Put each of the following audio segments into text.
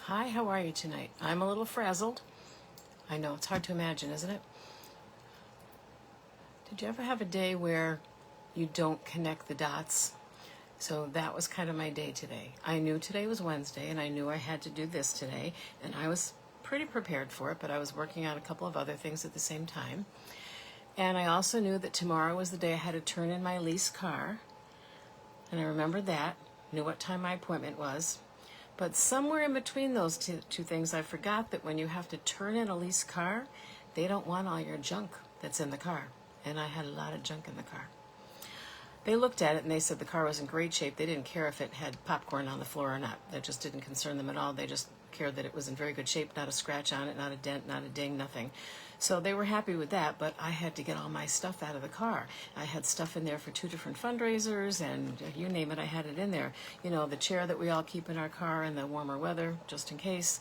Hi, how are you tonight? I'm a little frazzled. I know, it's hard to imagine, isn't it? Did you ever have a day where you don't connect the dots? So that was kind of my day today. I knew today was Wednesday, and I knew I had to do this today, and I was pretty prepared for it, but I was working on a couple of other things at the same time. And I also knew that tomorrow was the day I had to turn in my lease car, and I remembered that, knew what time my appointment was. But somewhere in between those two things, I forgot that when you have to turn in a lease car, they don't want all your junk that's in the car. And I had a lot of junk in the car. They looked at it and they said the car was in great shape. They didn't care if it had popcorn on the floor or not. That just didn't concern them at all. They just cared that it was in very good shape, not a scratch on it, not a dent, not a ding, nothing. So they were happy with that, but I had to get all my stuff out of the car. I had stuff in there for 2 different fundraisers, and you name it, I had it in there. You know, the chair that we all keep in our car in the warmer weather, just in case.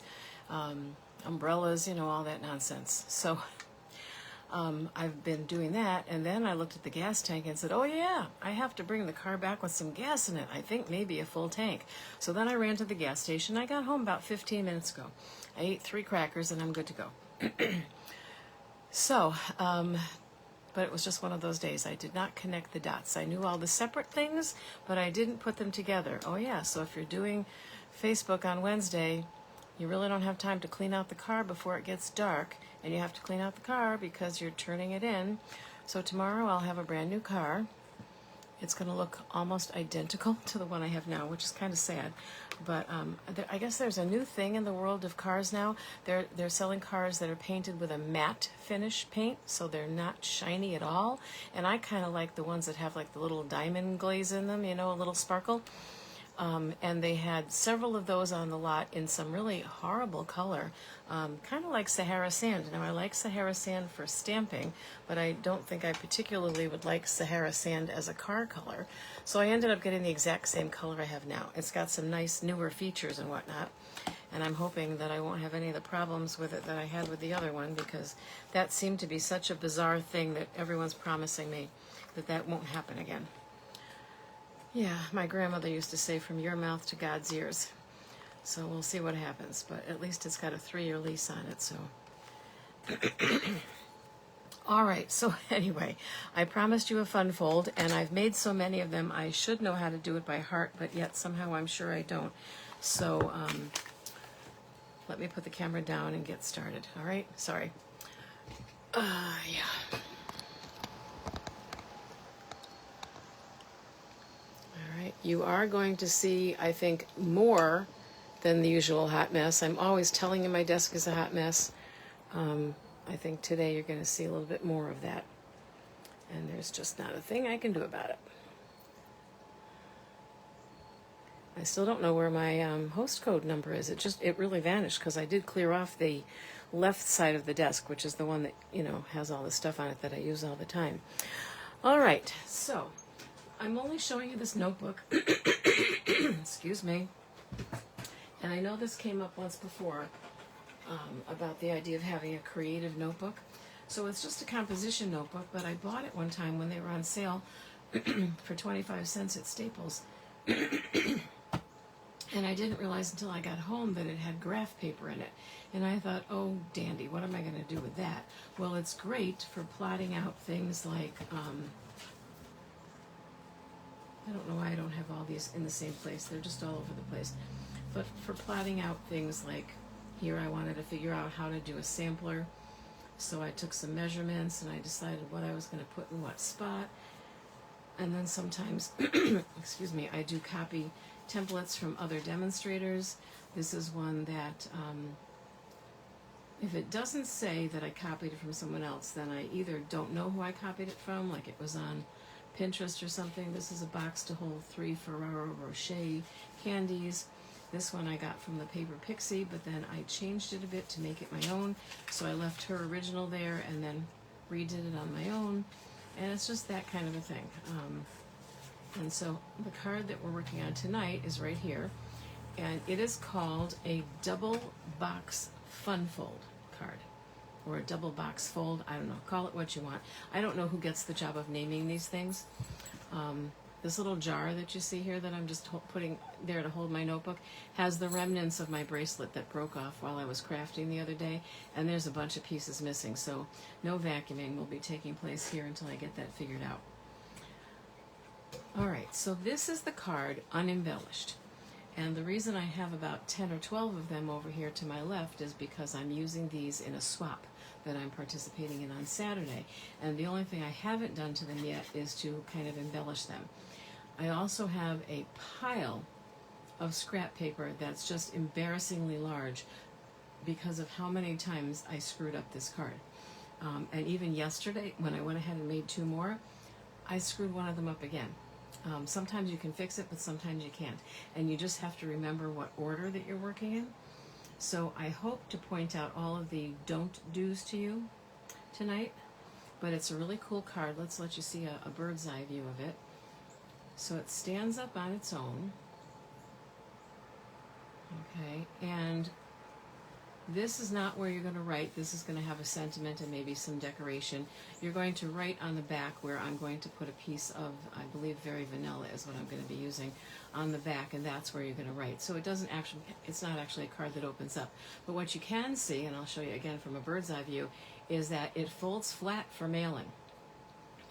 Umbrellas, you know, all that nonsense. So I've been doing that, and then I looked at the gas tank and said, oh yeah, I have to bring the car back with some gas in it. I think maybe a full tank. So then I ran to the gas station. I got home about 15 minutes ago. I ate 3 crackers and I'm good to go. So, but it was just one of those days. I did not connect the dots. I knew all the separate things, but I didn't put them together. Oh yeah, so if you're doing Facebook on Wednesday, you really don't have time to clean out the car before it gets dark, and you have to clean out the car because you're turning it in. So tomorrow I'll have a brand new car. It's going to look almost identical to the one I have now, which is kind of sad. But I guess there's a new thing in the world of cars now. They're selling cars that are painted with a matte finish paint, so they're not shiny at all. And I kind of like the ones that have like the little diamond glaze in them, you know, a little sparkle. And they had several of those on the lot in some really horrible color, kind of like Sahara sand. Now, I like Sahara sand for stamping, but I don't think I particularly would like Sahara sand as a car color. So I ended up getting the exact same color I have now. It's got some nice newer features and whatnot, and I'm hoping that I won't have any of the problems with it that I had with the other one, because that seemed to be such a bizarre thing that everyone's promising me that that won't happen again. Yeah, my grandmother used to say, from your mouth to God's ears. So we'll see what happens, but at least it's got a 3-year lease on it, so. All right, so anyway, I promised you a fun fold, and I've made so many of them, I should know how to do it by heart, but yet somehow I'm sure I don't. So let me put the camera down and get started, all right? Sorry. Yeah. You are going to see, I think, more than the usual hot mess. I'm always telling you my desk is a hot mess. I think today you're going to see a little bit more of that. And there's just not a thing I can do about it. I still don't know where my host code number is. It really vanished because I did clear off the left side of the desk, which is the one that, you know, has all the stuff on it that I use all the time. All right, so I'm only showing you this notebook. Excuse me. And I know this came up once before about the idea of having a creative notebook. So it's just a composition notebook, but I bought it one time when they were on sale for 25 cents at Staples. And I didn't realize until I got home that it had graph paper in it. And I thought, oh, dandy, what am I going to do with that? Well, it's great for plotting out things like, I don't know why I don't have all these in the same place. They're just all over the place. But for plotting out things like, here I wanted to figure out how to do a sampler. So I took some measurements and I decided what I was going to put in what spot. And then sometimes, excuse me, I do copy templates from other demonstrators. This is one that, if it doesn't say that I copied it from someone else, then I either don't know who I copied it from, like it was on Pinterest or something. This is a box to hold 3 Ferrero Rocher candies. This one I got from the Paper Pixie, but then I changed it a bit to make it my own. So I left her original there and then redid it on my own. And it's just that kind of a thing. And so the card that we're working on tonight is right here. And it is called a double box fun fold card. Or a double box fold. I don't know. Call it what you want. I don't know who gets the job of naming these things. This little jar that you see here that I'm just putting there to hold my notebook has the remnants of my bracelet that broke off while I was crafting the other day, and there's a bunch of pieces missing, so no vacuuming will be taking place here until I get that figured out. All right, so this is the card unembellished. And the reason I have about 10 or 12 of them over here to my left is because I'm using these in a swap that I'm participating in on Saturday. And the only thing I haven't done to them yet is to kind of embellish them. I also have a pile of scrap paper that's just embarrassingly large because of how many times I screwed up this card. And even yesterday, when I went ahead and made 2 more, I screwed one of them up again. Sometimes you can fix it, but sometimes you can't. And you just have to remember what order that you're working in. So I hope to point out all of the don't do's to you tonight. But it's a really cool card. Let's let you see a bird's eye view of it. So it stands up on its own. Okay, and this is not where you're going to write. This is going to have a sentiment and maybe some decoration. You're going to write on the back where I'm going to put a piece of, I believe, Very Vanilla is what I'm going to be using on the back, and that's where you're going to write. So it's not actually a card that opens up. But what you can see, and I'll show you again from a bird's eye view, is that it folds flat for mailing.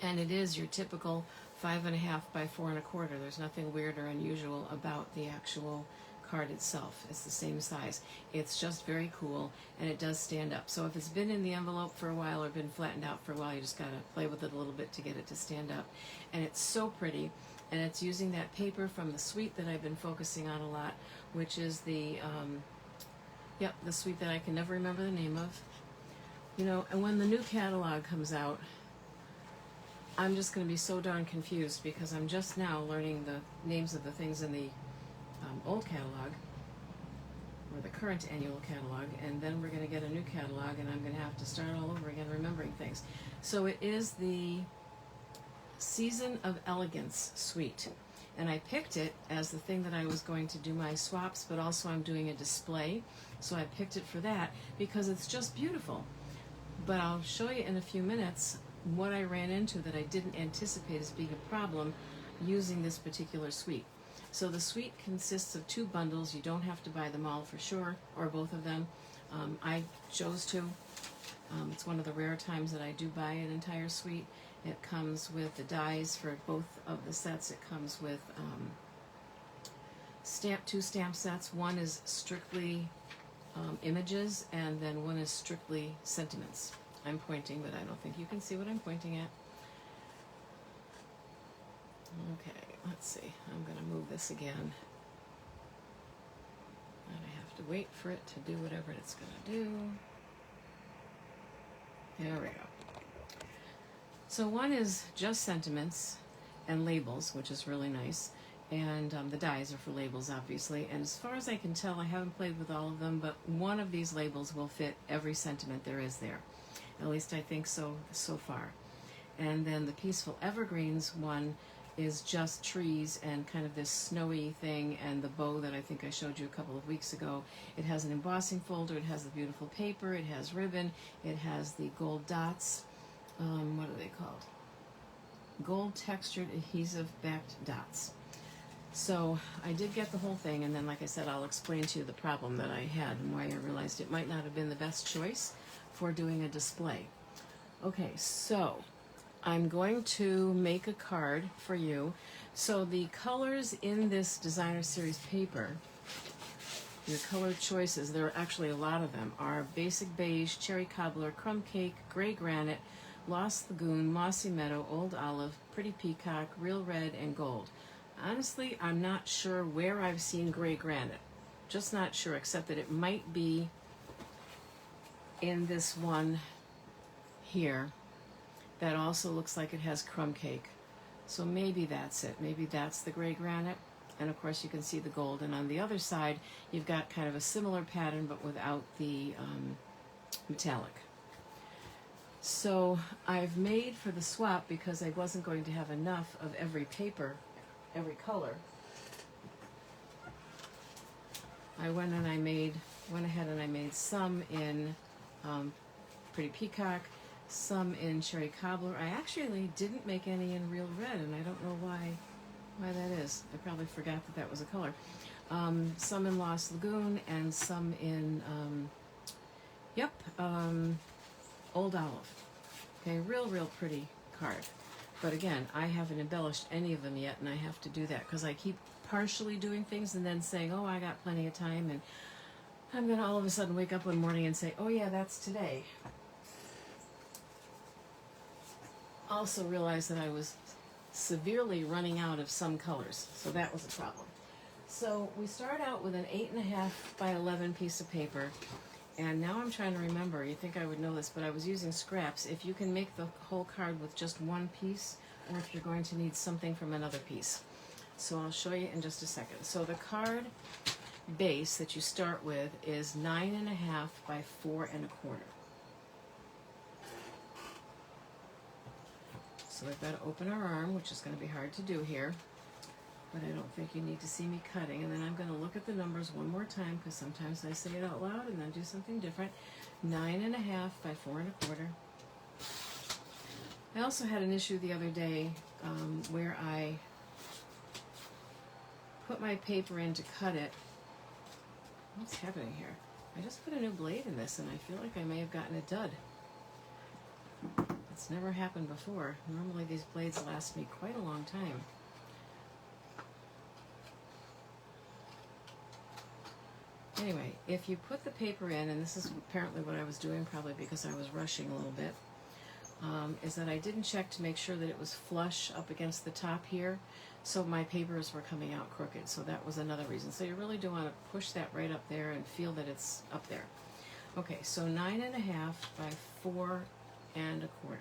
And it is your typical 5.5 by 4.25. There's nothing weird or unusual about the actual card itself. It's the same size. It's just very cool, and it does stand up. So if it's been in the envelope for a while or been flattened out for a while, you just gotta play with it a little bit to get it to stand up. And it's so pretty, and it's using that paper from the suite that I've been focusing on a lot, which is the suite that I can never remember the name of. You know, and when the new catalog comes out, I'm just going to be so darn confused because I'm just now learning the names of the things in the old catalog, or the current annual catalog, and then we're going to get a new catalog, and I'm going to have to start all over again remembering things. So it is the Season of Elegance suite, and I picked it as the thing that I was going to do my swaps, but also I'm doing a display, so I picked it for that because it's just beautiful. But I'll show you in a few minutes what I ran into that I didn't anticipate as being a problem using this particular suite. So the suite consists of 2 bundles. You don't have to buy them all for sure, or both of them. I chose to. It's one of the rare times that I do buy an entire suite. It comes with the dies for both of the sets. It comes with 2 stamp sets. One is strictly images, and then one is strictly sentiments. I'm pointing, but I don't think you can see what I'm pointing at. Okay, let's see. I'm going to move this again. And I have to wait for it to do whatever it's going to do. There we go. So one is just sentiments and labels, which is really nice. And the dies are for labels, obviously. And as far as I can tell, I haven't played with all of them, but one of these labels will fit every sentiment there is there. At least I think so far. And then the Peaceful Evergreens one is just trees and kind of this snowy thing, and the bow that I think I showed you a couple of weeks ago. It has an embossing folder, it has the beautiful paper, it has ribbon, it has the gold dots. What are they called? Gold textured adhesive backed dots. So I did get the whole thing, and then like I said, I'll explain to you the problem that I had and why I realized it might not have been the best choice for doing a display. Okay, so I'm going to make a card for you. So the colors in this designer series paper, your color choices, there are actually a lot of them, are Basic Beige, Cherry Cobbler, Crumb Cake, Gray Granite, Lost Lagoon, Mossy Meadow, Old Olive, Pretty Peacock, Real Red, and Gold. Honestly, I'm not sure where I've seen Gray Granite. Just not sure, except that it might be in this one here that also looks like it has Crumb Cake. So maybe that's it. Maybe that's the Gray Granite. And of course you can see the gold. And on the other side, you've got kind of a similar pattern, but without the metallic. So I've made for the swap, because I wasn't going to have enough of every paper, every color, I went ahead and I made some in Pretty Peacock, some in Cherry Cobbler. I actually didn't make any in Real Red, and I don't know why why that is. I probably forgot that that was a color. Some in Lost Lagoon and some in, Old Olive. Okay, real pretty card. But again, I haven't embellished any of them yet, and I have to do that because I keep partially doing things and then saying, oh, I got plenty of time, and I'm going to all of a sudden wake up one morning and say, oh yeah, that's today. Also realized that I was severely running out of some colors, so that was a problem. So we start out with an 8.5 by 11 piece of paper, and now I'm trying to remember, you think I would know this, but I was using scraps. If you can make the whole card with just one piece, or if you're going to need something from another piece. So I'll show you in just a second. So the card base that you start with is 9.5 by 4.25. So we've got to open our arm, which is going to be hard to do here, but I don't think you need to see me cutting. And then I'm going to look at the numbers one more time because sometimes I say it out loud and then do something different. 9.5 by 4.25. I also had an issue the other day where I put my paper in to cut it. What's happening here? I just put a new blade in this and I feel like I may have gotten a dud. It's never happened before. Normally these blades last me quite a long time. Anyway, if you put the paper in, and this is apparently what I was doing, probably because I was rushing a little bit, is that I didn't check to make sure that it was flush up against the top here, so my papers were coming out crooked, so that was another reason. So you really do want to push that right up there and feel that it's up there. Okay, so 9.5 by 4.25.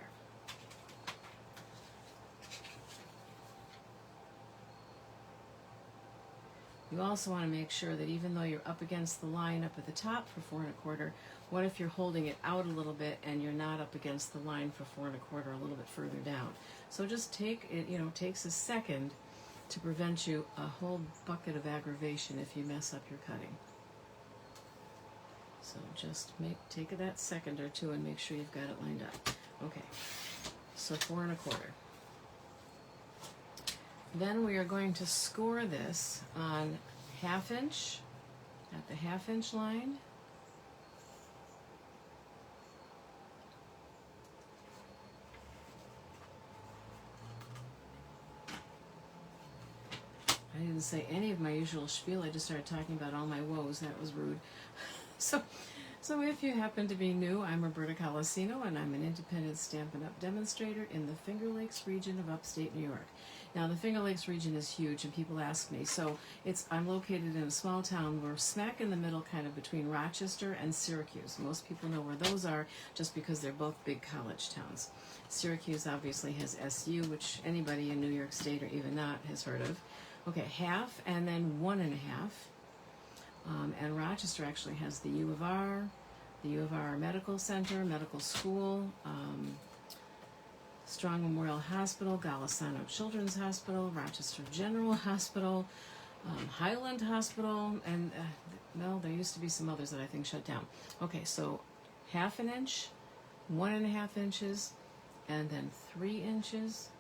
You also want to make sure that even though you're up against the line up at the top for 4.25, what if you're holding it out a little bit and you're not up against the line for 4.25 a little bit further down? So just take it, takes a second to prevent you a whole bucket of aggravation if you mess up your cutting. So just take that second or two and make sure you've got it lined up. Okay, so 4.25. Then we are going to score this on 1/2 inch, at the 1/2 inch line. I didn't say any of my usual spiel, I just started talking about all my woes. That was rude. So if you happen to be new, I'm Roberta Colasino, and I'm an independent Stampin' Up! Demonstrator in the Finger Lakes region of upstate New York. Now, the Finger Lakes region is huge, and people ask me. So I'm located in a small town. We're smack in the middle, kind of between Rochester and Syracuse. Most people know where those are just because they're both big college towns. Syracuse obviously has SU, which anybody in New York State or even not has heard of. Okay, 1/2 and then 1.5. And Rochester actually has the U of R, the U of R Medical Center, Medical School, Strong Memorial Hospital, Golisano Children's Hospital, Rochester General Hospital, Highland Hospital, and there used to be some others that I think shut down. Okay, so 1/2 inch, 1.5 inches, and then 3 inches.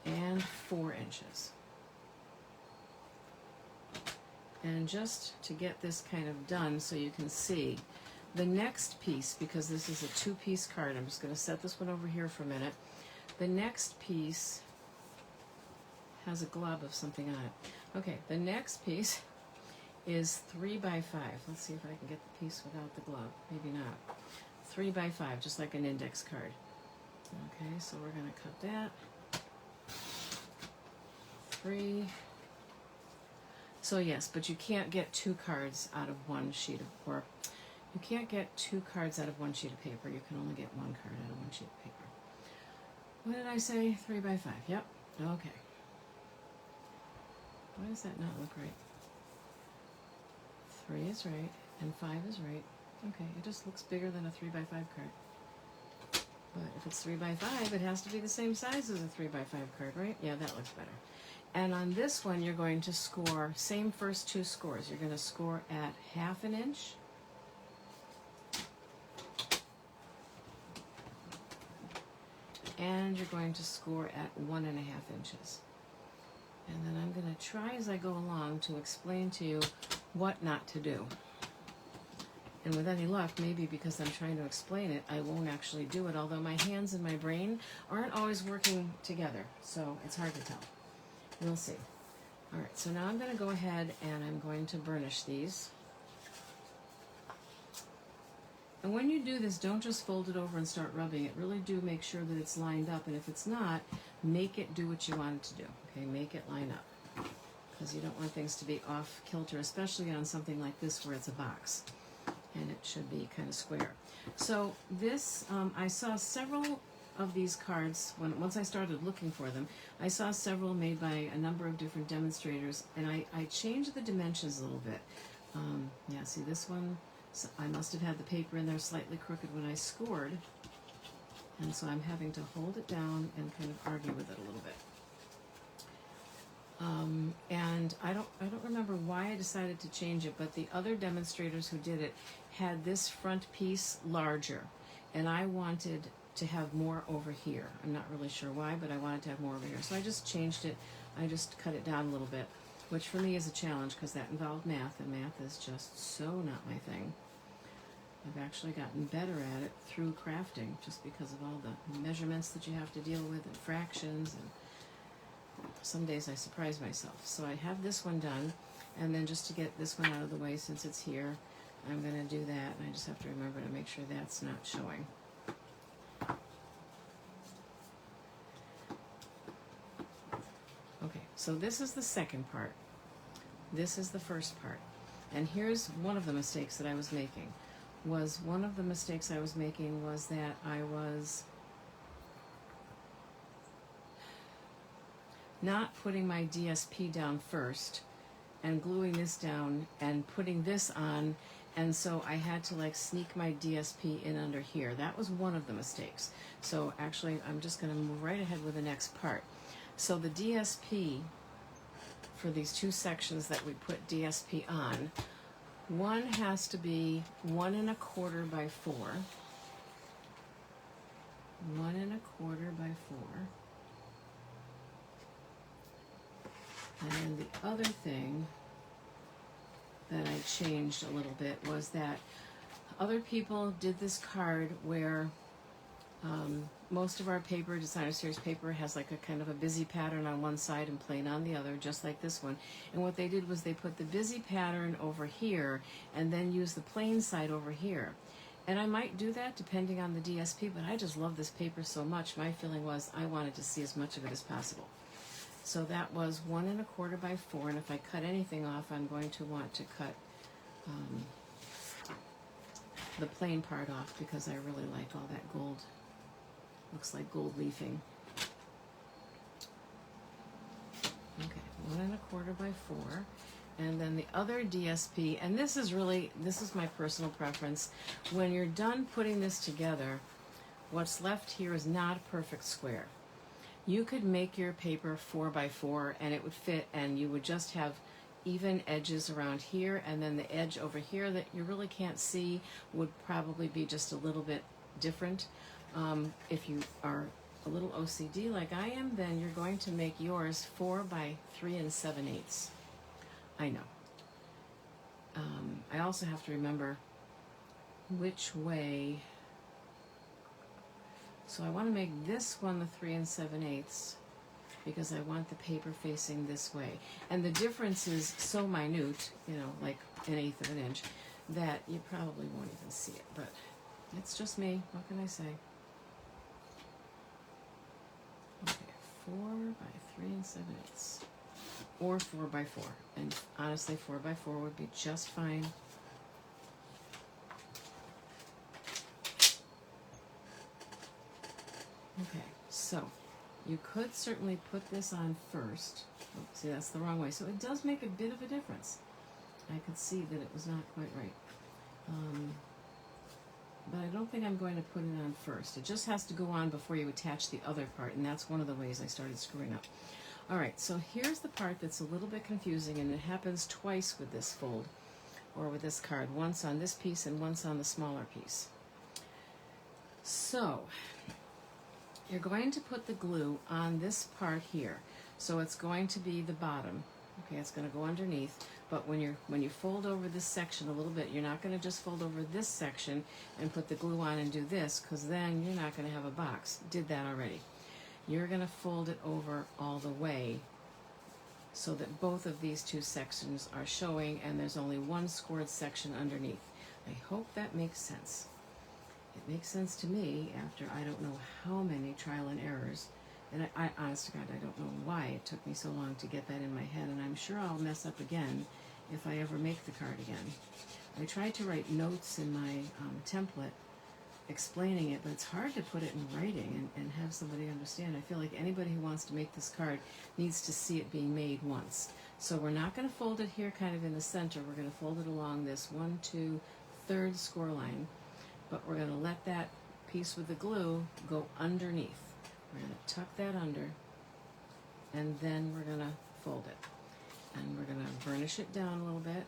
And 4 inches. And just to get this kind of done so you can see, the next piece, because this is a 2-piece card, I'm just going to set this one over here for a minute. The next piece has a glob of something on it. Okay, the next piece is 3 by 5. Let's see if I can get the piece without the glob. Maybe not. 3 by 5, just like an index card. Okay, so we're going to cut that. 3. So yes, but you can't get 2 cards out of one sheet of, or you can't get 2 cards out of one sheet of paper. You can only get 1 card out of one sheet of paper. What did I say? 3 by 5. Yep. Okay. Why does that not look right? 3 is right, and 5 is right. Okay, it just looks bigger than a 3 by 5 card. But if it's 3 by 5, it has to be the same size as a 3 by 5 card, right? Yeah, that looks better. And on this one, you're going to score, same first 2 scores. You're going to score at 1/2 inch and you're going to score at 1.5 inches. And then I'm going to try as I go along to explain to you what not to do. And with any luck, maybe because I'm trying to explain it, I won't actually do it, although my hands and my brain aren't always working together, so it's hard to tell. We'll see. All right, so now I'm going to go ahead and I'm going to burnish these. And when you do this, don't just fold it over and start rubbing it. Really do make sure that it's lined up, and if it's not, make it do what you want it to do. Okay, make it line up, because you don't want things to be off kilter, especially on something like this where it's a box. And it should be kind of square. So this, I saw several of these cards, once I started looking for them, I saw several made by a number of different demonstrators, and I changed the dimensions a little bit. Yeah, see this one, so I must have had the paper in there slightly crooked when I scored, and so I'm having to hold it down and kind of argue with it a little bit. And I don't remember why I decided to change it, but the other demonstrators who did it had this front piece larger, and I wanted to have more over here. I'm not really sure why, but I wanted to have more over here. So I just changed it. I just cut it down a little bit, which for me is a challenge because that involved math, and math is just so not my thing. I've actually gotten better at it through crafting just because of all the measurements that you have to deal with and fractions, and some days I surprise myself. So I have this one done, and then just to get this one out of the way since it's here, I'm going to do that, and I just have to remember to make sure that's not showing. Okay, so this is the second part. This is the first part. And here's one of the mistakes that I was making. Was that I was not putting my DSP down first and gluing this down and putting this on, and so I had to like sneak my DSP in under here. That was one of the mistakes. So actually I'm just going to move right ahead with the next part. So the DSP for these two sections that we put DSP on, one has to be 1 1/4 by 4. 1 1/4 by 4. And then the other thing that I changed a little bit was that other people did this card where most of our paper, Designer Series paper, has like a kind of a busy pattern on one side and plain on the other, just like this one. And what they did was they put the busy pattern over here and then use the plain side over here. And I might do that depending on the DSP, but I just love this paper so much. My feeling was I wanted to see as much of it as possible. So that was 1 1/4 by 4, and if I cut anything off, I'm going to want to cut the plain part off because I really like all that gold. Looks like gold leafing. Okay, 1 1/4 by 4. And then the other DSP, and this is my personal preference. When you're done putting this together, what's left here is not a perfect square. You could make your paper 4 by 4 and it would fit, and you would just have even edges around here, and then the edge over here that you really can't see would probably be just a little bit different. If you are a little OCD like I am, then you're going to make yours 4 by 3 7/8. I know. I also have to remember which way. So I want to make this one the 3 7/8 because I want the paper facing this way. And the difference is so minute, like 1/8 of an inch, that you probably won't even see it. But it's just me. What can I say? Okay, 4 by 3 7/8. Or 4 by 4. And honestly, 4 by 4 would be just fine. Okay, so you could certainly put this on first. Oh, see, that's the wrong way. So it does make a bit of a difference. I could see that it was not quite right. But I don't think I'm going to put it on first. It just has to go on before you attach the other part, and that's one of the ways I started screwing up. All right, so here's the part that's a little bit confusing, and it happens twice with this fold, or with this card. Once on this piece and once on the smaller piece. So, you're going to put the glue on this part here. So it's going to be the bottom. Okay, it's going to go underneath. But when you fold over this section a little bit, you're not going to just fold over this section and put the glue on and do this, because then you're not going to have a box. Did that already. You're going to fold it over all the way so that both of these two sections are showing and there's only one scored section underneath. I hope that makes sense. It makes sense to me after I don't know how many trial and errors. And I honest to God, I don't know why it took me so long to get that in my head, and I'm sure I'll mess up again if I ever make the card again. I tried to write notes in my template explaining it, but it's hard to put it in writing and have somebody understand. I feel like anybody who wants to make this card needs to see it being made once. So we're not going to fold it here kind of in the center. We're going to fold it along this 1, 2, 3rd score line, but we're going to let that piece with the glue go underneath. We're going to tuck that under, and then we're going to fold it. And we're going to burnish it down a little bit.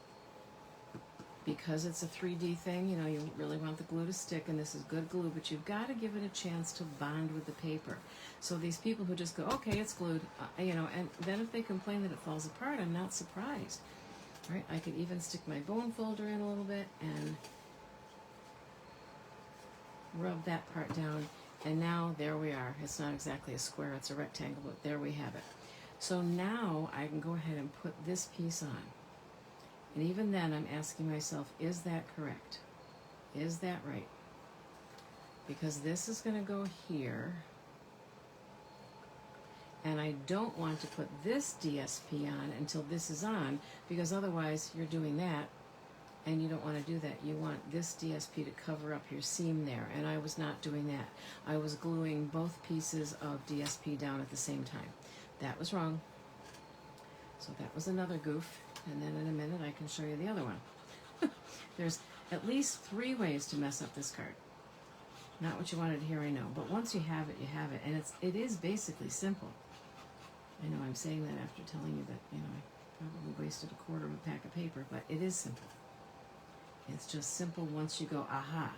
Because it's a 3D thing, you know, you really want the glue to stick, and this is good glue, but you've got to give it a chance to bond with the paper. So these people who just go, okay, it's glued, you know, and then if they complain that it falls apart, I'm not surprised. Right? I could even stick my bone folder in a little bit and rub that part down. And now there we are. It's not exactly a square, it's a rectangle, but there we have it. So now I can go ahead and put this piece on. And even then I'm asking myself, is that correct? Is that right? Because this is going to go here. And I don't want to put this DSP on until this is on, because otherwise you're doing that and you don't want to do that. You want this DSP to cover up your seam there, and I was not doing that. I was gluing both pieces of DSP down at the same time. That was wrong. So that was another goof, and then in a minute I can show you the other one. There's at least 3 ways to mess up this card. Not what you wanted to hear, I know, but once you have it, you have it, and it is basically simple. I know I'm saying that after telling you that, you know, I probably wasted a quarter of a pack of paper, but it is simple. It's just simple once you go, aha.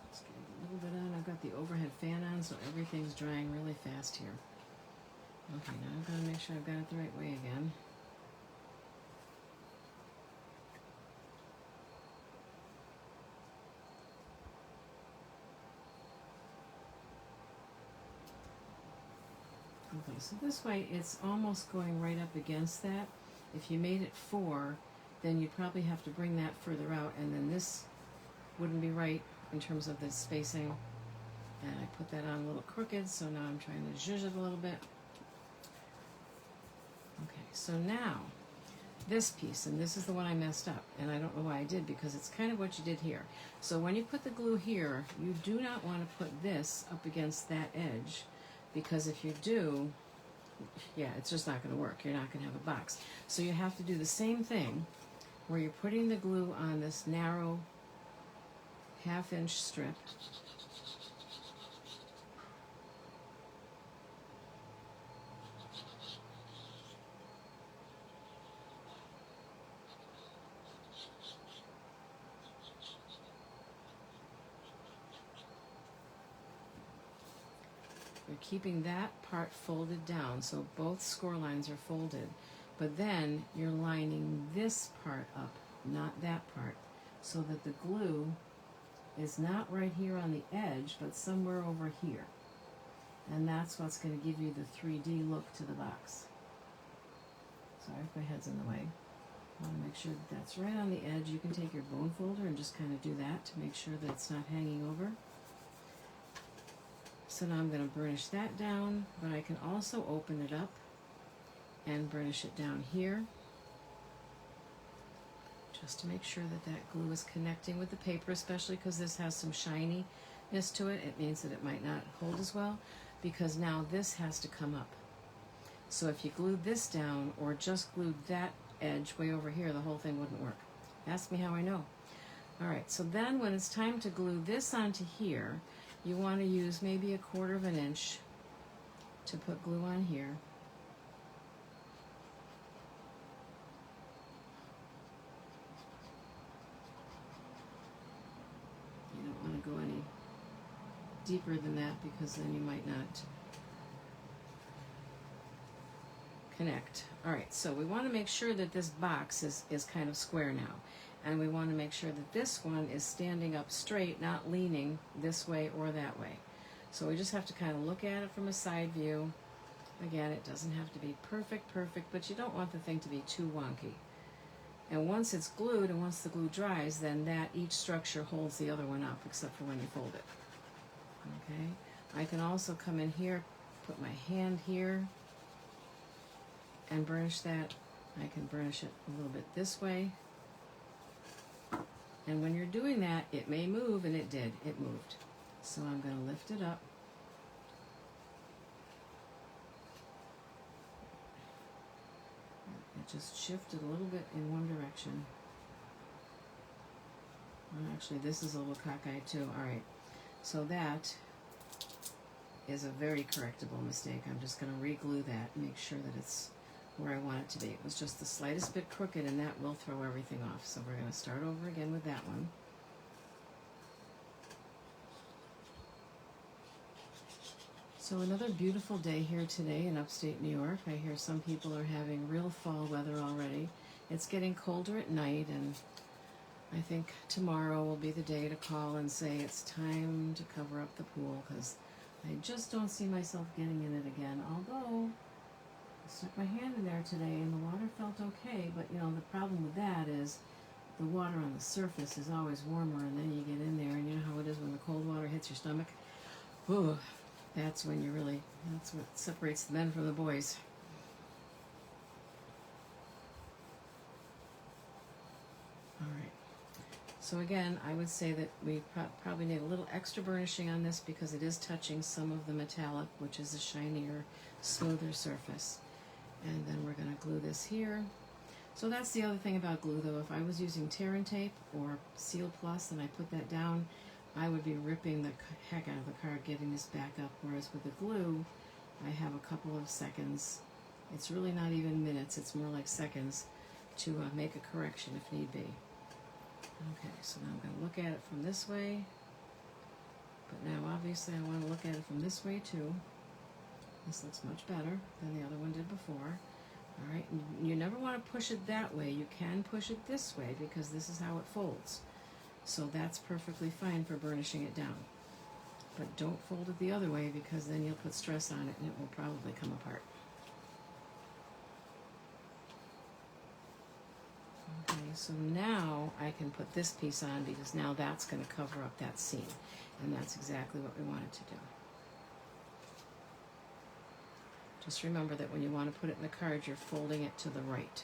Let's get a little bit on. I've got the overhead fan on, so everything's drying really fast here. Okay, now I've got to make sure I've got it the right way again. Okay, so this way it's almost going right up against that. If you made it 4, then you'd probably have to bring that further out, and then this wouldn't be right in terms of the spacing. And I put that on a little crooked, so now I'm trying to zhuzh it a little bit. Okay, so now this piece, and this is the one I messed up, and I don't know why I did, because it's kind of what you did here. So when you put the glue here, you do not want to put this up against that edge, because if you do, yeah, it's just not going to work. You're not going to have a box. So you have to do the same thing where you're putting the glue on this narrow 1/2 inch strip. You're keeping that part folded down, so both score lines are folded, but then you're lining this part up, not that part, so that the glue is not right here on the edge, but somewhere over here. And that's what's going to give you the 3D look to the box. Sorry if my head's in the way. I want to make sure that that's right on the edge. You can take your bone folder and just kind of do that to make sure that it's not hanging over. So now I'm going to burnish that down, but I can also open it up and burnish it down here, just to make sure that that glue is connecting with the paper, especially because this has some shininess to it. It means that it might not hold as well, because now this has to come up. So if you glued this down or just glued that edge way over here, the whole thing wouldn't work. Ask me how I know. All right, so then when it's time to glue this onto here, you want to use maybe 1/4 of an inch to put glue on here. You don't want to go any deeper than that because then you might not connect. All right, so we want to make sure that this box is kind of square now. And we want to make sure that this one is standing up straight, not leaning this way or that way. So we just have to kind of look at it from a side view. Again, it doesn't have to be perfect, but you don't want the thing to be too wonky. And once it's glued and once the glue dries, then each structure holds the other one up, except for when you fold it. Okay, I can also come in here, put my hand here, and burnish that. I can burnish it a little bit this way. And when you're doing that, it may move, and it did. It moved. So I'm going to lift it up. It just shifted a little bit in one direction. Well, actually, this is a little cockeyed too. All right. So that is a very correctable mistake. I'm just going to re-glue that and make sure that it's where I want it to be. It was just the slightest bit crooked, and that will throw everything off. So we're going to start over again with that one. So another beautiful day here today in upstate New York. I hear some people are having real fall weather already. It's getting colder at night, and I think tomorrow will be the day to call and say it's time to cover up the pool, because I just don't see myself getting in it again. Although I stuck my hand in there today and the water felt okay, but you know, the problem with that is the water on the surface is always warmer, and then you get in there and you know how it is when the cold water hits your stomach. Ooh, that's when that's what separates the men from the boys. All right. So again, I would say that we probably need a little extra burnishing on this because it is touching some of the metallic, which is a shinier, smoother surface. And then we're going to glue this here. So that's the other thing about glue, though. If I was using tear and tape or Seal Plus and I put that down, I would be ripping the heck out of the card getting this back up, whereas with the glue, I have a couple of seconds. It's really not even minutes, it's more like seconds to make a correction if need be. Okay, so now I'm going to look at it from this way, but now obviously I want to look at it from this way too. This looks much better than the other one did before. All right, you never want to push it that way. You can push it this way because this is how it folds. So that's perfectly fine for burnishing it down. But don't fold it the other way because then you'll put stress on it and it will probably come apart. Okay, so now I can put this piece on because now that's going to cover up that seam. And that's exactly what we wanted to do. Just remember that when you want to put it in the card, you're folding it to the right.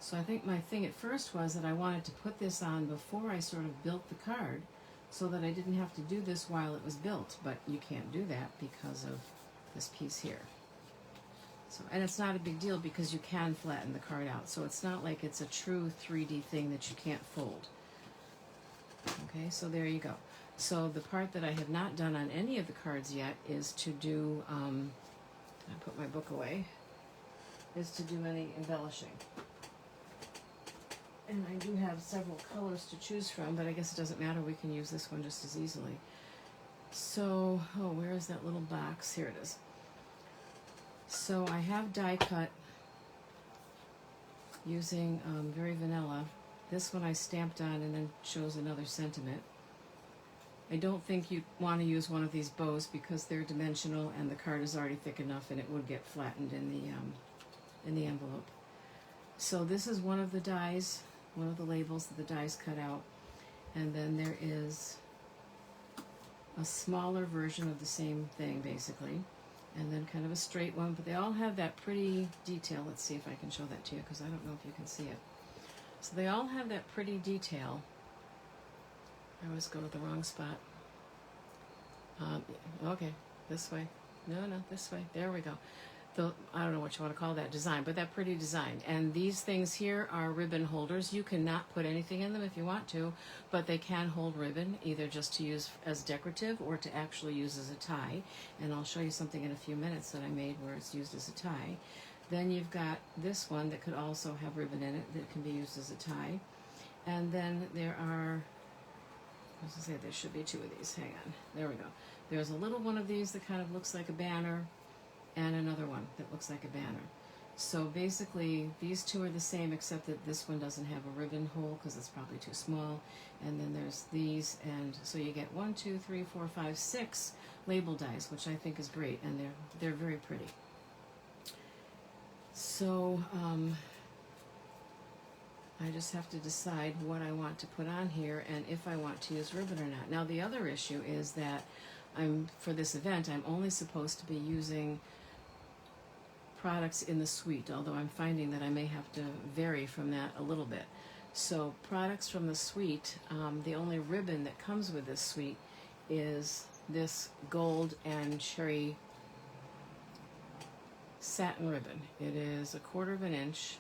So I think my thing at first was that I wanted to put this on before I sort of built the card so that I didn't have to do this while it was built, but you can't do that because of this piece here. So, and it's not a big deal because you can flatten the card out, so it's not like it's a true 3D thing that you can't fold. Okay, so there you go. So the part that I have not done on any of the cards yet is to do, I put my book away, is to do any embellishing. And I do have several colors to choose from, but I guess it doesn't matter. We can use this one just as easily. So, oh, where is that little box? Here it is. So I have die cut using very vanilla. This one I stamped on and then chose another sentiment. I don't think you want to use one of these bows because they're dimensional and the card is already thick enough and it would get flattened in the envelope. So this is one of the dies, one of the labels that the dies cut out, and then there is a smaller version of the same thing basically, and then kind of a straight one, but they all have that pretty detail. Let's see if I can show that to you, because I don't know if you can see it. So they all have that pretty detail. I always go with the wrong spot. Okay, this way. No, this way. There we go. I don't know what you want to call that design, but that pretty design. And these things here are ribbon holders. You cannot put anything in them if you want to, but they can hold ribbon, either just to use as decorative or to actually use as a tie. And I'll show you something in a few minutes that I made where it's used as a tie. Then you've got this one that could also have ribbon in it that can be used as a tie. And then there are, I was going to say there should be two of these. Hang on. There we go. There's a little one of these that kind of looks like a banner, and another one that looks like a banner. So basically these two are the same, except that this one doesn't have a ribbon hole because it's probably too small. And then there's these, and so you get 1, 2, 3, 4, 5, 6 label dies, which I think is great, and they're very pretty. So I just have to decide what I want to put on here and if I want to use ribbon or not. Now the other issue is that for this event, I'm only supposed to be using products in the suite, although I'm finding that I may have to vary from that a little bit. So products from the suite, the only ribbon that comes with this suite is this gold and cherry satin ribbon. It is 1/4 of an inch,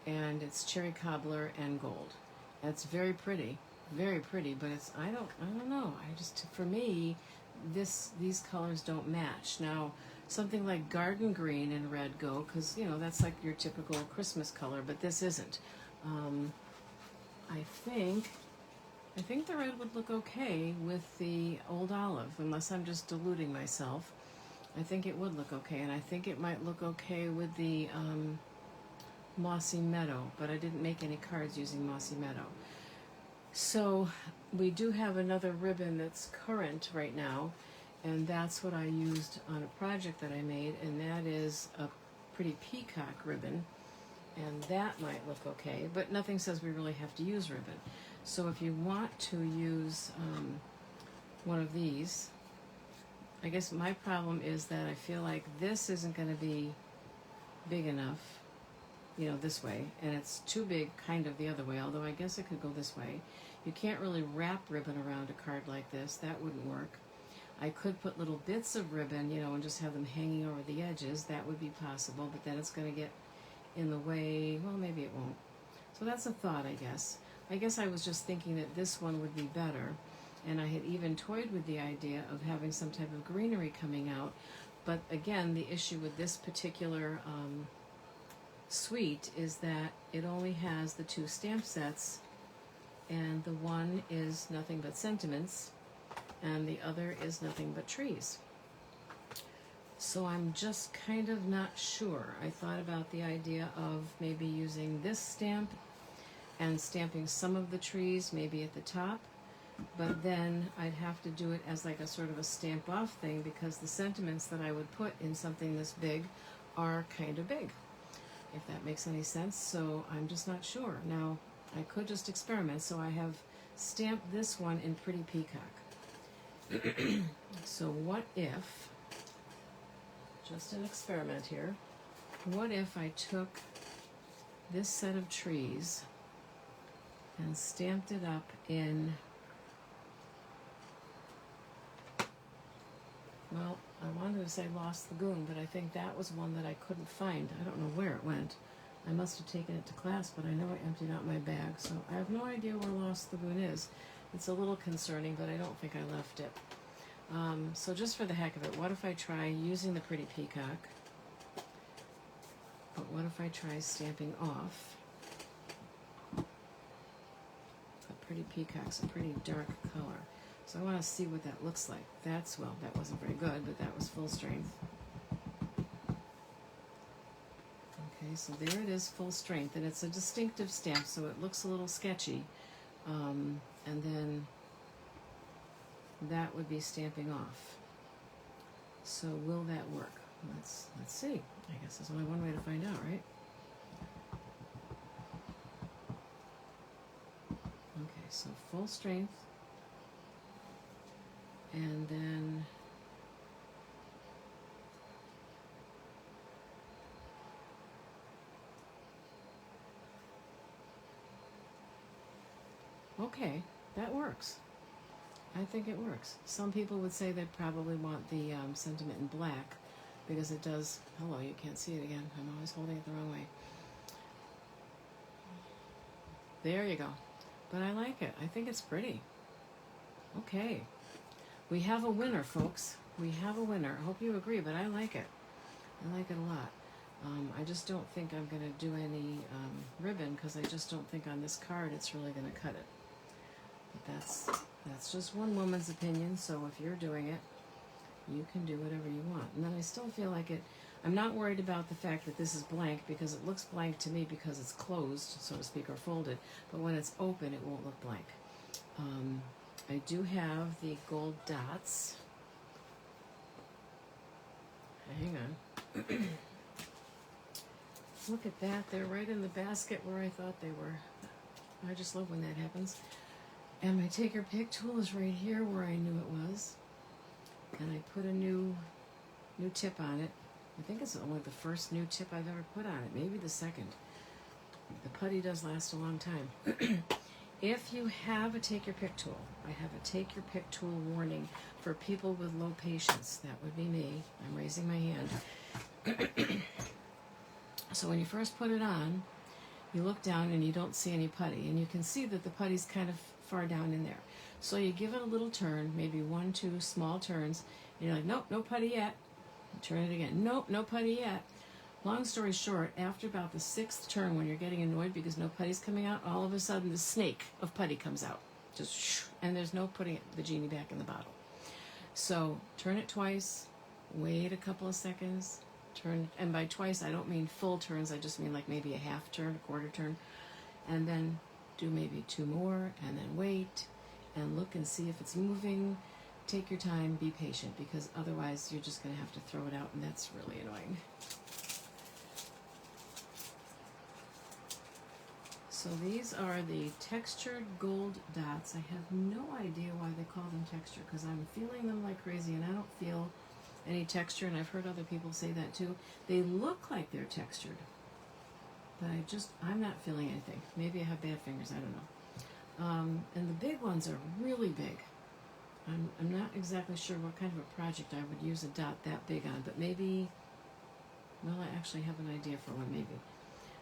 and it's cherry cobbler and gold. That's very pretty, but it's I don't know. For me, these colors don't match. Now, something like garden green and red go, because that's like your typical Christmas color, but this isn't. I think the red would look okay with the old olive, unless I'm just deluding myself. I think it would look okay, and I think it might look okay with the Mossy Meadow, but I didn't make any cards using Mossy Meadow. So we do have another ribbon that's current right now, and that's what I used on a project that I made, and that is a pretty peacock ribbon, and that might look okay, but nothing says we really have to use ribbon. So if you want to use one of these, I guess my problem is that I feel like this isn't going to be big enough, this way, and it's too big kind of the other way, although I guess it could go this way. You can't really wrap ribbon around a card like this. That wouldn't work. I could put little bits of ribbon, and just have them hanging over the edges. That would be possible, but then it's going to get in the way. Well, maybe it won't. So that's a thought, I guess. I guess I was just thinking that this one would be better, and I had even toyed with the idea of having some type of greenery coming out. But again, the issue with this particular suite is that it only has the 2 stamp sets, and the one is nothing but sentiments, and the other is nothing but trees. So I'm just kind of not sure. I thought about the idea of maybe using this stamp and stamping some of the trees maybe at the top, but then I'd have to do it as like a sort of a stamp off thing, because the sentiments that I would put in something this big are kind of big, if that makes any sense. So I'm just not sure. Now, I could just experiment, so I have stamped this one in Pretty Peacock. So what if, just an experiment here, what if I took this set of trees and stamped it up in, well, I wanted to say Lost Lagoon, but I think that was one that I couldn't find. I don't know where it went. I must have taken it to class, but I know I emptied out my bag, so I have no idea where Lost Lagoon is. It's a little concerning, but I don't think I left it. So just for the heck of it, what if I try using the Pretty Peacock, but what if I try stamping off? The Pretty Peacock's a pretty dark color. So I want to see what that looks like. That wasn't very good, but that was full strength. Okay, so there it is, full strength, and it's a distinctive stamp, so it looks a little sketchy. And then that would be stamping off. So will that work? Let's see. I guess there's only one way to find out, right? Okay, so full strength, and then Okay, that works. I think it works. Some people would say they'd probably want the sentiment in black because it does. Hello, you can't see it again. I'm always holding it the wrong way. There you go. But I like it. I think it's pretty. Okay. We have a winner, folks. We have a winner. I hope you agree, but I like it. I like it a lot. I just don't think I'm going to do any ribbon because I just don't think on this card it's really going to cut it. But that's just one woman's opinion, so if you're doing it, you can do whatever you want. And then I still feel like it, I'm not worried about the fact that this is blank because it looks blank to me because it's closed, so to speak, or folded. But when it's open, it won't look blank. I do have the gold dots. Hang on. Look at that. They're right in the basket where I thought they were. I just love when that happens. And my take or pick tool is right here where I knew it was. And I put a new tip on it. I think it's only the first new tip I've ever put on it. Maybe the second. The putty does last a long time. If you have a take your pick tool, I have a take your pick tool warning for people with low patience. That would be me. I'm raising my hand. So when you first put it on, you look down and you don't see any putty. And you can see that the putty's kind of far down in there. So you give it a little turn, maybe 1, 2 small turns. And you're like, nope, no putty yet. Turn it again. Nope, no putty yet. Long story short, after about the 6th turn, when you're getting annoyed because no putty's coming out, all of a sudden the snake of putty comes out. Just shh, and there's no putting the genie back in the bottle. So turn it twice, wait a couple of seconds, turn, and by twice I don't mean full turns, I just mean like maybe a half turn, a quarter turn, and then do maybe 2 more, and then wait, and look and see if it's moving. Take your time, be patient, because otherwise you're just going to have to throw it out, and that's really annoying. So these are the textured gold dots. I have no idea why they call them texture, because I'm feeling them like crazy, and I don't feel any texture, and I've heard other people say that too. They look like they're textured, but I'm not feeling anything. Maybe I have bad fingers, I don't know. And the big ones are really big. I'm not exactly sure what kind of a project I would use a dot that big on, but maybe, well, I actually have an idea for one, maybe.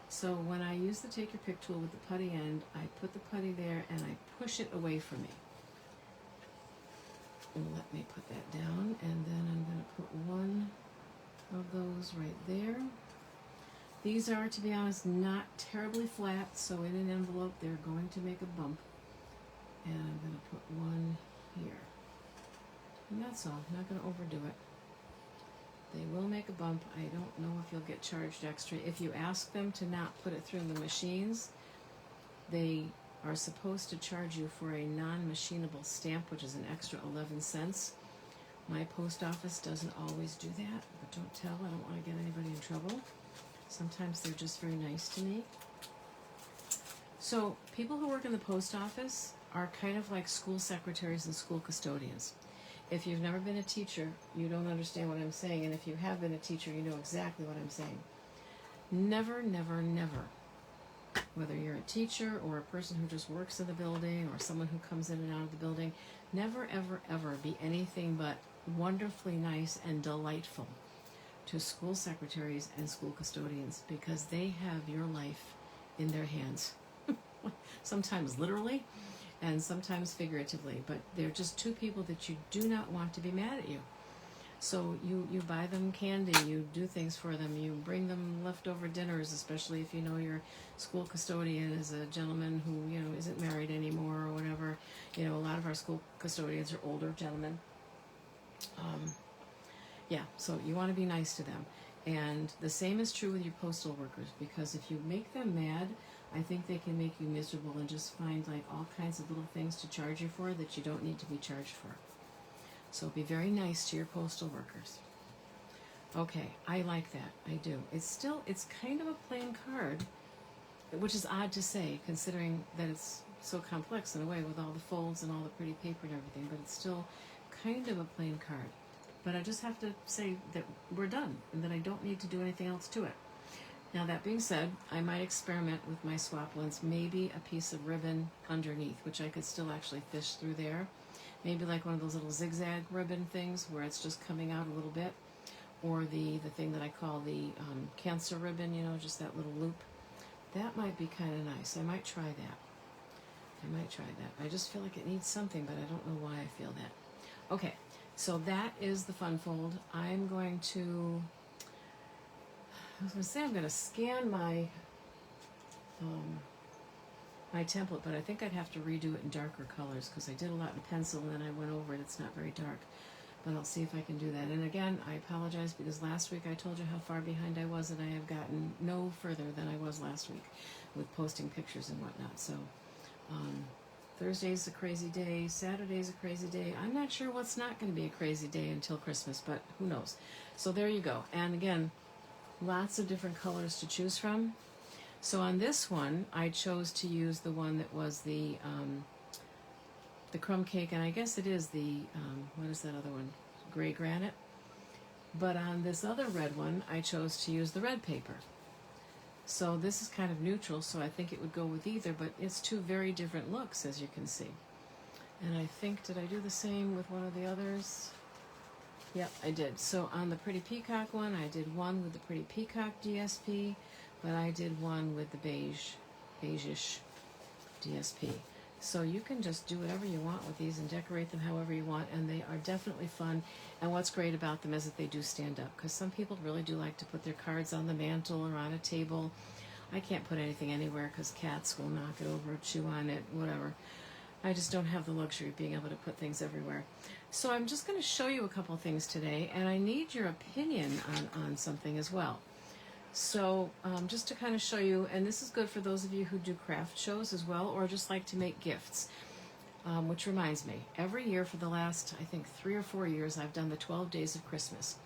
So when I use the take your pick tool with the putty end, I put the putty there and I push it away from me. And let me put that down, and then I'm going to put one of those right there. These are, to be honest, not terribly flat, so in an envelope they're going to make a bump. And I'm going to put one here. And that's all. I'm not going to overdo it. They will make a bump. I don't know if you'll get charged extra. If you ask them to not put it through the machines, they are supposed to charge you for a non-machinable stamp, which is an extra 11 cents. My post office doesn't always do that, but don't tell. I don't want to get anybody in trouble. Sometimes they're just very nice to me. So people who work in the post office are kind of like school secretaries and school custodians. If you've never been a teacher, you don't understand what I'm saying, and if you have been a teacher, you know exactly what I'm saying. Never, never, never, whether you're a teacher or a person who just works in the building or someone who comes in and out of the building, never, ever, ever be anything but wonderfully nice and delightful to school secretaries and school custodians, because they have your life in their hands. Sometimes literally and sometimes figuratively, but they're just two people that you do not want to be mad at you. So you buy them candy, you do things for them, you bring them leftover dinners, especially if you know your school custodian is a gentleman who, isn't married anymore or whatever. A lot of our school custodians are older gentlemen. So you want to be nice to them. And the same is true with your postal workers, because if you make them mad, I think they can make you miserable and just find like all kinds of little things to charge you for that you don't need to be charged for. So be very nice to your postal workers. Okay, I like that. I do. It's kind of a plain card, which is odd to say considering that it's so complex in a way with all the folds and all the pretty paper and everything, but it's still kind of a plain card. But I just have to say that we're done and that I don't need to do anything else to it. Now that being said, I might experiment with my swap ones, maybe a piece of ribbon underneath, which I could still actually fish through there. Maybe like one of those little zigzag ribbon things where it's just coming out a little bit, or the thing that I call the cancer ribbon, you know, just that little loop. That might be kind of nice. I might try that. I just feel like it needs something, but I don't know why I feel that. Okay, so that is the fun fold. I'm going to scan my my template, but I think I'd have to redo it in darker colors because I did a lot in pencil and then I went over it. It's not very dark, but I'll see if I can do that. And again, I apologize because last week I told you how far behind I was, and I have gotten no further than I was last week with posting pictures and whatnot. So Thursday's a crazy day, Saturday's a crazy day. I'm not sure what's not going to be a crazy day until Christmas, but who knows. So there you go. And again, lots of different colors to choose from. So on this one, I chose to use the one that was the crumb cake, and I guess it is the, what is that other one? Gray granite. But on this other red one, I chose to use the red paper. So this is kind of neutral, so I think it would go with either, but it's two very different looks, as you can see. And I think, did I do the same with one of the others? Yep, I did. So on the Pretty Peacock one, I did one with the Pretty Peacock DSP, but I did one with the beige-ish DSP. So you can just do whatever you want with these and decorate them however you want, and they are definitely fun. And what's great about them is that they do stand up, because some people really do like to put their cards on the mantle or on a table. I can't put anything anywhere because cats will knock it over, chew on it, whatever. I just don't have the luxury of being able to put things everywhere. So I'm just going to show you a couple things today, and I need your opinion on something as well. So just to kind of show you, and this is good for those of you who do craft shows as well, or just like to make gifts, which reminds me, every year for the last, I think, 3 or 4 years, I've done the 12 Days of Christmas.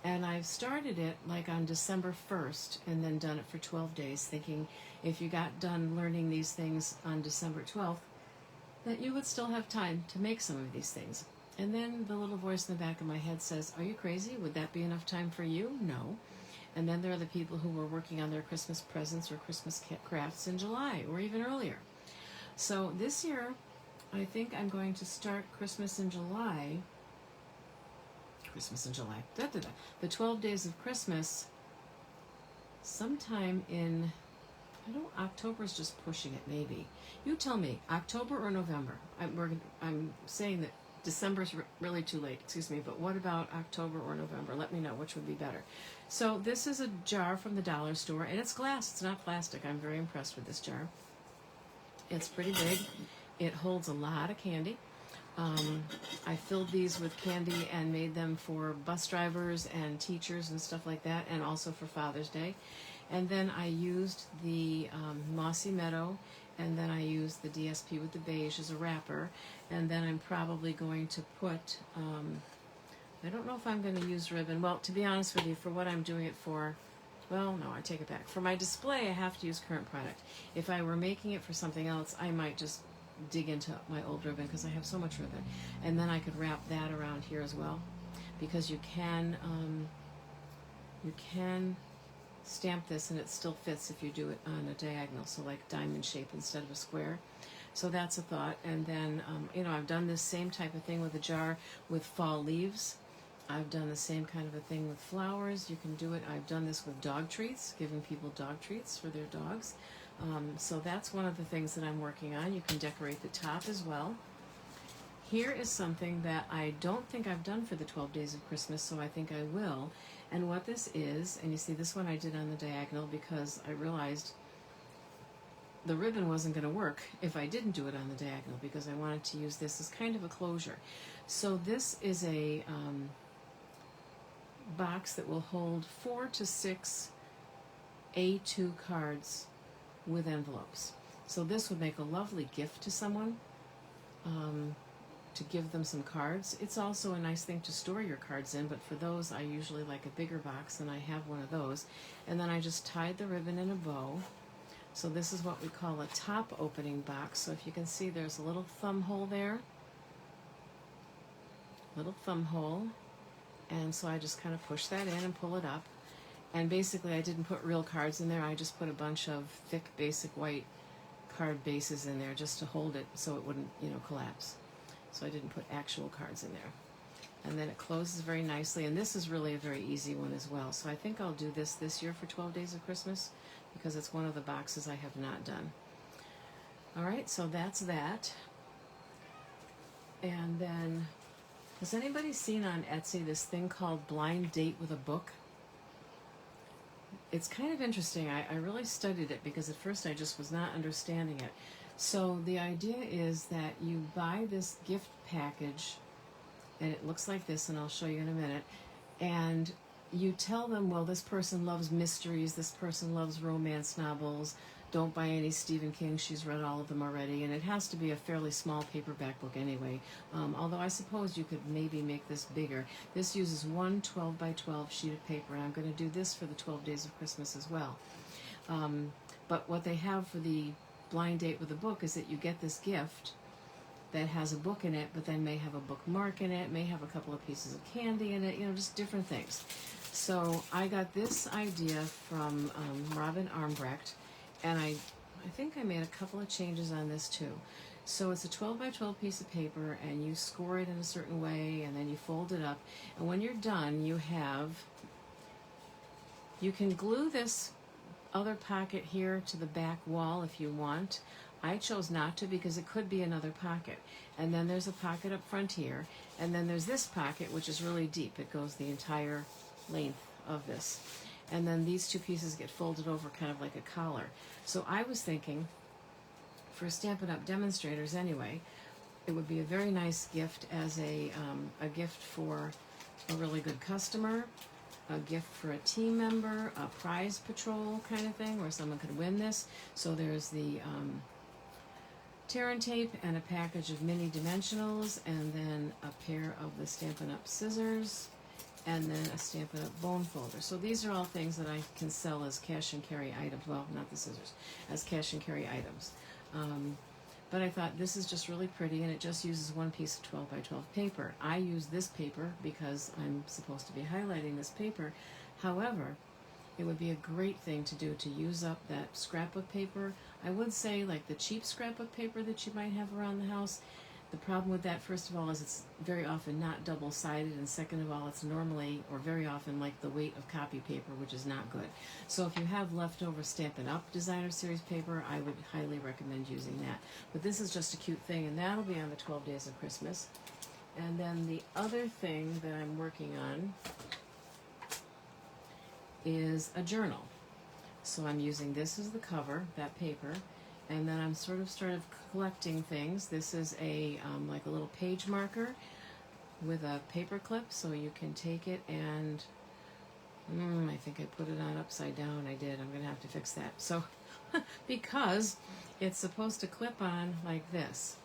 And I've started it like on December 1st and then done it for 12 days, thinking if you got done learning these things on December 12th, that you would still have time to make some of these things. And then the little voice in the back of my head says, are you crazy? Would that be enough time for you? No. And then there are the people who were working on their Christmas presents or Christmas crafts in July or even earlier. So this year, I think I'm going to start Christmas in July. The 12 Days of Christmas sometime in, October's just pushing it maybe. You tell me, October or November? I'm saying that December's really too late, but what about October or November? Let me know which would be better. So this is a jar from the dollar store, and it's glass, it's not plastic. I'm very impressed with this jar. It's pretty big. It holds a lot of candy. I filled these with candy and made them for bus drivers and teachers and stuff like that, and also for Father's Day. And then I used the Mossy Meadow, and then I used the DSP with the beige as a wrapper. And then I'm probably going to put, I don't know if I'm going to use ribbon. Well, to be honest with you, for what I'm doing it for, well, no, I take it back. For my display, I have to use current product. If I were making it for something else, I might just dig into my old ribbon because I have so much ribbon. And then I could wrap that around here as well, because you can stamp this and it still fits if you do it on a diagonal, so like diamond shape instead of a square. So that's a thought. And then, I've done this same type of thing with a jar with fall leaves. I've done the same kind of a thing with flowers. You can do it. I've done this with dog treats, giving people dog treats for their dogs. So that's one of the things that I'm working on. You can decorate the top as well. Here is something that I don't think I've done for the 12 Days of Christmas, so I think I will. And what this is, and you see this one I did on the diagonal because I realized the ribbon wasn't going to work if I didn't do it on the diagonal, because I wanted to use this as kind of a closure. So this is a box that will hold 4 to 6 A2 cards with envelopes. So this would make a lovely gift to someone, to give them some cards. It's also a nice thing to store your cards in, but for those I usually like a bigger box, and I have one of those. And then I just tied the ribbon in a bow. So this is what we call a top opening box. So if you can see, there's a little thumb hole there. Little thumb hole. And so I just kind of push that in and pull it up. And basically I didn't put real cards in there. I just put a bunch of thick basic white card bases in there just to hold it so it wouldn't, collapse. So I didn't put actual cards in there. And then it closes very nicely, and this is really a very easy one as well. So I think I'll do this year for 12 Days of Christmas, because it's one of the boxes I have not done. All right, so that's that. And then, has anybody seen on Etsy this thing called Blind Date with a Book? It's kind of interesting. I really studied it because at first I just was not understanding it. So the idea is that you buy this gift package, and it looks like this, and I'll show you in a minute, and you tell them, well, this person loves mysteries, this person loves romance novels, don't buy any Stephen King, she's read all of them already, and it has to be a fairly small paperback book anyway, although I suppose you could maybe make this bigger. This uses one 12 by 12 sheet of paper, and I'm going to do this for the 12 Days of Christmas as well. But what they have for the Blind Date with a Book is that you get this gift that has a book in it, but then may have a bookmark in it, may have a couple of pieces of candy in it, just different things. So I got this idea from Robin Armbrecht, and I think I made a couple of changes on this too. So it's a 12 by 12 piece of paper, and you score it in a certain way, and then you fold it up, and when you're done, you can glue this other pocket here to the back wall if you want. I chose not to because it could be another pocket. And then there's a pocket up front here, and then there's this pocket, which is really deep. It goes the entire length of this. And then these two pieces get folded over kind of like a collar. So I was thinking, for Stampin' Up! Demonstrators anyway, it would be a very nice gift as a gift for a really good customer, a gift for a team member, a prize patrol kind of thing where someone could win this. So there's the tear and tape and a package of mini dimensionals, and then a pair of the Stampin' Up! Scissors, and then a Stampin' Up! Bone folder. So these are all things that I can sell as cash and carry items. Well, not the scissors, as cash and carry items. But I thought this is just really pretty, and it just uses one piece of 12 by 12 paper. I use this paper because I'm supposed to be highlighting this paper. However, it would be a great thing to do to use up that scrapbook paper. I would say like the cheap scrapbook paper that you might have around the house. The problem with that, first of all, is it's very often not double-sided, and second of all, it's normally or very often like the weight of copy paper, which is not good. So if you have leftover Stampin' Up! Designer Series paper, I would highly recommend using that. But this is just a cute thing, and that'll be on the 12 Days of Christmas. And then the other thing that I'm working on is a journal. So I'm using this as the cover, that paper, and then I'm sort of collecting things. This is a like a little page marker with a paper clip, so you can take it and I think I put it on upside down. I did. I'm gonna have to fix that. So because it's supposed to clip on like this,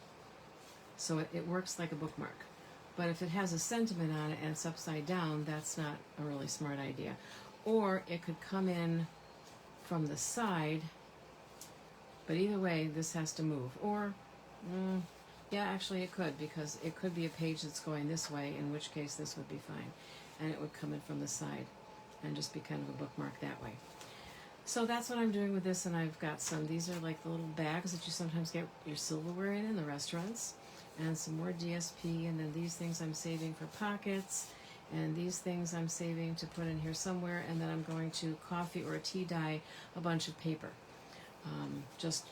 so it works like a bookmark. But if it has a sentiment on it and it's upside down, that's not a really smart idea. Or it could come in from the side, but either way, this has to move. Or, yeah, actually it could, because it could be a page that's going this way, in which case this would be fine. And it would come in from the side and just be kind of a bookmark that way. So that's what I'm doing with this, and I've got some, these are like the little bags that you sometimes get your silverware in the restaurants, and some more DSP, and then these things I'm saving for pockets, and these things I'm saving to put in here somewhere, and then I'm going to coffee or tea dye a bunch of paper, just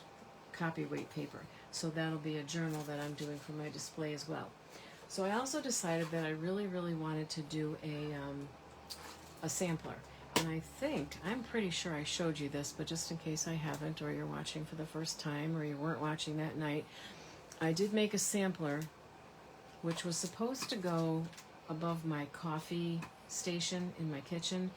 copy weight paper. So that'll be a journal that I'm doing for my display as well. So I also decided that I really, really wanted to do a sampler. And I'm pretty sure I showed you this, but just in case I haven't, or you're watching for the first time, or you weren't watching that night, I did make a sampler which was supposed to go above my coffee station in my kitchen,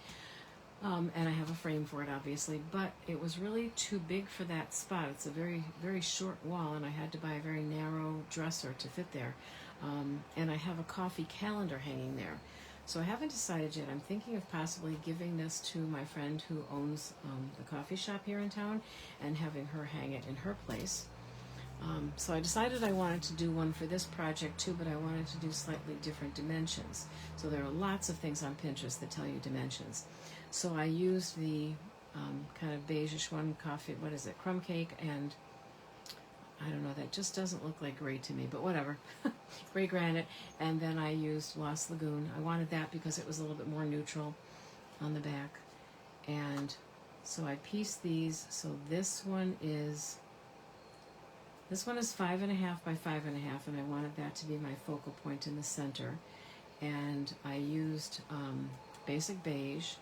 and I have a frame for it obviously, but it was really too big for that spot. It's a very, very short wall, and I had to buy a very narrow dresser to fit there, and I have a coffee calendar hanging there. So I haven't decided yet. I'm thinking of possibly giving this to my friend who owns the coffee shop here in town and having her hang it in her place. So I decided I wanted to do one for this project too, but I wanted to do slightly different dimensions. So there are lots of things on Pinterest that tell you dimensions. So I used the kind of beigeish one, coffee, what is it, crumb cake, and I don't know, that just doesn't look like gray to me, but whatever. Gray granite, and then I used Lost Lagoon. I wanted that because it was a little bit more neutral on the back. And so I pieced these. So this one is 5.5 by 5.5, and I wanted that to be my focal point in the center. And I used basic beige,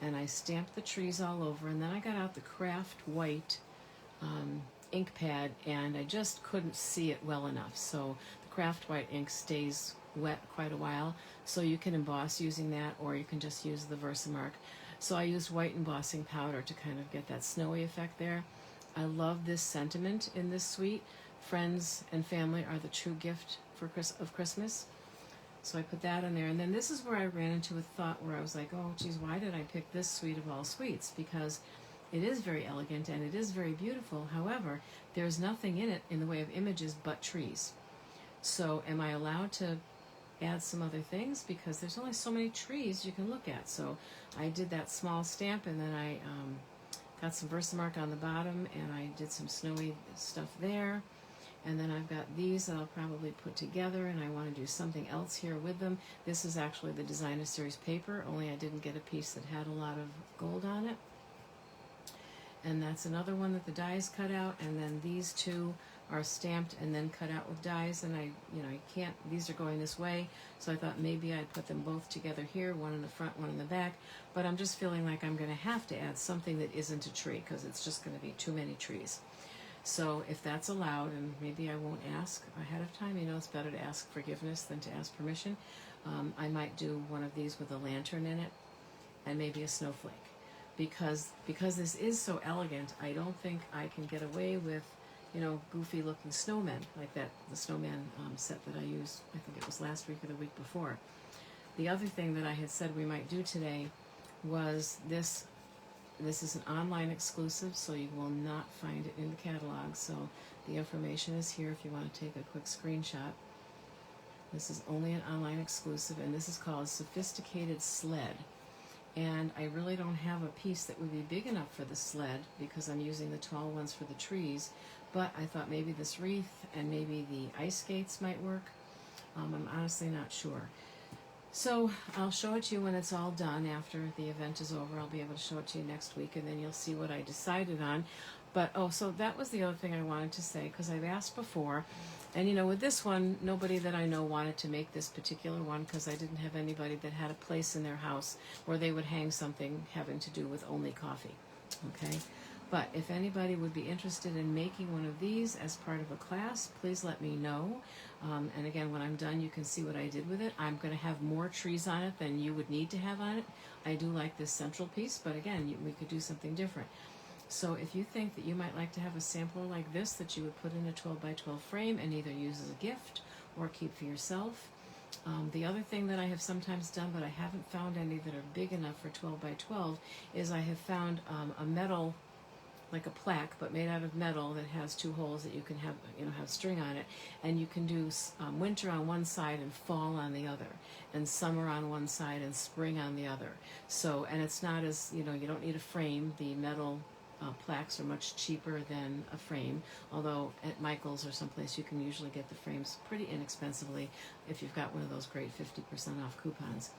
and I stamped the trees all over, and then I got out the craft white ink pad, and I just couldn't see it well enough. So the craft white ink stays wet quite a while, so you can emboss using that, or you can just use the Versamark. So I used white embossing powder to kind of get that snowy effect there. I love this sentiment in this suite. Friends and family are the true gift of Christmas. So I put that in there, and then this is where I ran into a thought where I was like, oh geez, why did I pick this suite of all suites? Because it is very elegant and it is very beautiful. However, there's nothing in it in the way of images but trees. So am I allowed to add some other things? Because there's only so many trees you can look at. So I did that small stamp, and then I got some Versamark on the bottom, and I did some snowy stuff there. And then I've got these that I'll probably put together, and I want to do something else here with them. This is actually the Designer Series paper, only I didn't get a piece that had a lot of gold on it. And that's another one that the dies cut out, and then these two are stamped and then cut out with dies, and I can't, these are going this way, so I thought maybe I'd put them both together here, one in the front, one in the back, but I'm just feeling like I'm going to have to add something that isn't a tree, because it's just going to be too many trees. So if that's allowed, and maybe I won't ask ahead of time, it's better to ask forgiveness than to ask permission, I might do one of these with a lantern in it, and maybe a snowflake. Because this is so elegant, I don't think I can get away with, goofy looking snowmen like that, the snowman set that I used, I think it was last week or the week before. The other thing that I had said we might do today was this is an online exclusive, so you will not find it in the catalog. So the information is here if you want to take a quick screenshot. This is only an online exclusive, and this is called Sophisticated Sled. And I really don't have a piece that would be big enough for the sled because I'm using the tall ones for the trees, but I thought maybe this wreath and maybe the ice skates might work. I'm honestly not sure. So I'll show it to you when it's all done. After the event is over, I'll be able to show it to you next week, and then you'll see what I decided on. But so that was the other thing I wanted to say, because I've asked before, and with this one, nobody that I know wanted to make this particular one, because I didn't have anybody that had a place in their house where they would hang something having to do with only coffee. Okay? But if anybody would be interested in making one of these as part of a class, please let me know. And again, when I'm done, you can see what I did with it. I'm going to have more trees on it than you would need to have on it. I do like this central piece, but again, we could do something different. So if you think that you might like to have a sampler like this that you would put in a 12 by 12 frame and either use as a gift or keep for yourself. The other thing that I have sometimes done, but I haven't found any that are big enough for 12 by 12, is I have found a metal, like a plaque, but made out of metal that has two holes that you can have, have string on it, and you can do winter on one side and fall on the other, and summer on one side and spring on the other. So, and it's not as, you don't need a frame. The metal plaques are much cheaper than a frame, although at Michael's or someplace you can usually get the frames pretty inexpensively if you've got one of those great 50% off coupons.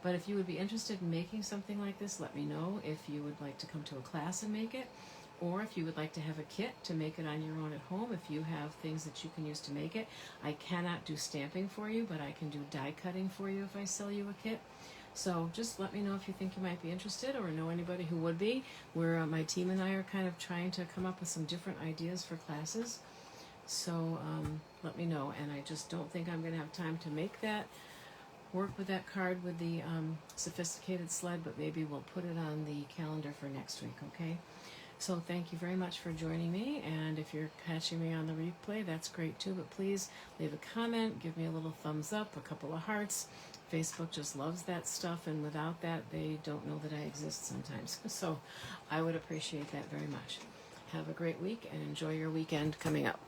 But if you would be interested in making something like this, let me know. If you would like to come to a class and make it, or if you would like to have a kit to make it on your own at home, if you have things that you can use to make it. I cannot do stamping for you, but I can do die cutting for you if I sell you a kit. So just let me know if you think you might be interested or know anybody who would be. My team and I are kind of trying to come up with some different ideas for classes. So let me know. And I just don't think I'm going to have time to make that, work with that card with the Sophisticated Sled, but maybe we'll put it on the calendar for next week, okay? So thank you very much for joining me, and if you're catching me on the replay, that's great too, but please leave a comment, give me a little thumbs up, a couple of hearts. Facebook just loves that stuff, and without that, they don't know that I exist sometimes. So I would appreciate that very much. Have a great week, and enjoy your weekend coming up.